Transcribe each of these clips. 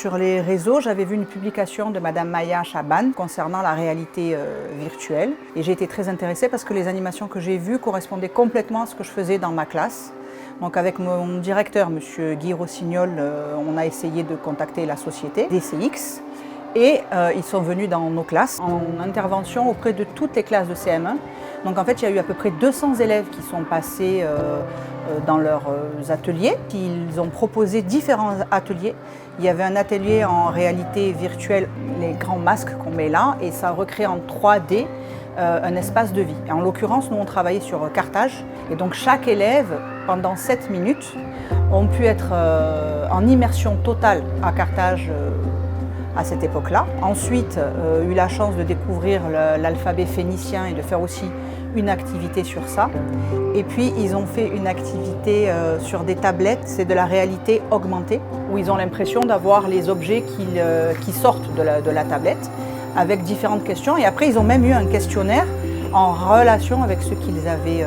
Sur les réseaux, j'avais vu une publication de Madame Maya Chaban concernant la réalité virtuelle. Et j'ai été très intéressée parce que les animations que j'ai vues correspondaient complètement à ce que je faisais dans ma classe. Donc avec mon directeur, M. Guy Rossignol, on a essayé de contacter la société DCX. Et ils sont venus dans nos classes en intervention auprès de toutes les classes de CM1. Donc en fait, il y a eu à peu près 200 élèves qui sont passés dans leurs ateliers. Ils ont proposé différents ateliers. Il y avait un atelier en réalité virtuelle, les grands masques qu'on met là, et ça recrée en 3D un espace de vie. Et en l'occurrence, nous on travaillait sur Carthage. Et donc chaque élève, pendant 7 minutes, ont pu être en immersion totale à Carthage à cette époque-là. Ensuite, eu la chance de découvrir l'alphabet phénicien et de faire aussi une activité sur ça. Et puis, ils ont fait une activité sur des tablettes, c'est de la réalité augmentée, où ils ont l'impression d'avoir les objets qui sortent de la tablette, avec différentes questions. Et après, ils ont même eu un questionnaire en relation avec ce qu'ils avaient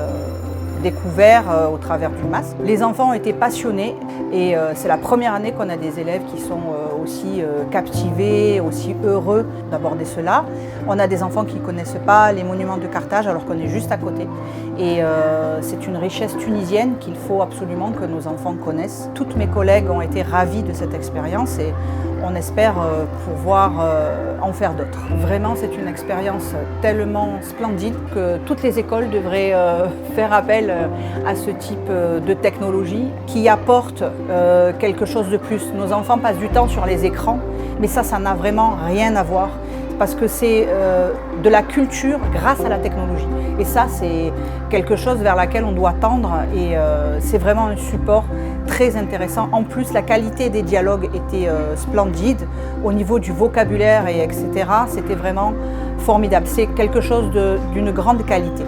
découvert au travers du masque. Les enfants ont été passionnés et c'est la première année qu'on a des élèves qui sont aussi captivés, aussi heureux d'aborder cela. On a des enfants qui ne connaissent pas les monuments de Carthage alors qu'on est juste à côté. Et c'est une richesse tunisienne qu'il faut absolument que nos enfants connaissent. Toutes mes collègues ont été ravies de cette expérience et on espère pouvoir en faire d'autres. Vraiment, c'est une expérience tellement splendide que toutes les écoles devraient faire appel à ce type de technologie qui apporte quelque chose de plus. Nos enfants passent du temps sur les écrans, mais ça n'a vraiment rien à voir parce que c'est de la culture grâce à la technologie. Et ça, c'est quelque chose vers laquelle on doit tendre et c'est vraiment un support très intéressant. En plus, la qualité des dialogues était splendide. Au niveau du vocabulaire et etc., c'était vraiment formidable. C'est quelque chose d'une grande qualité.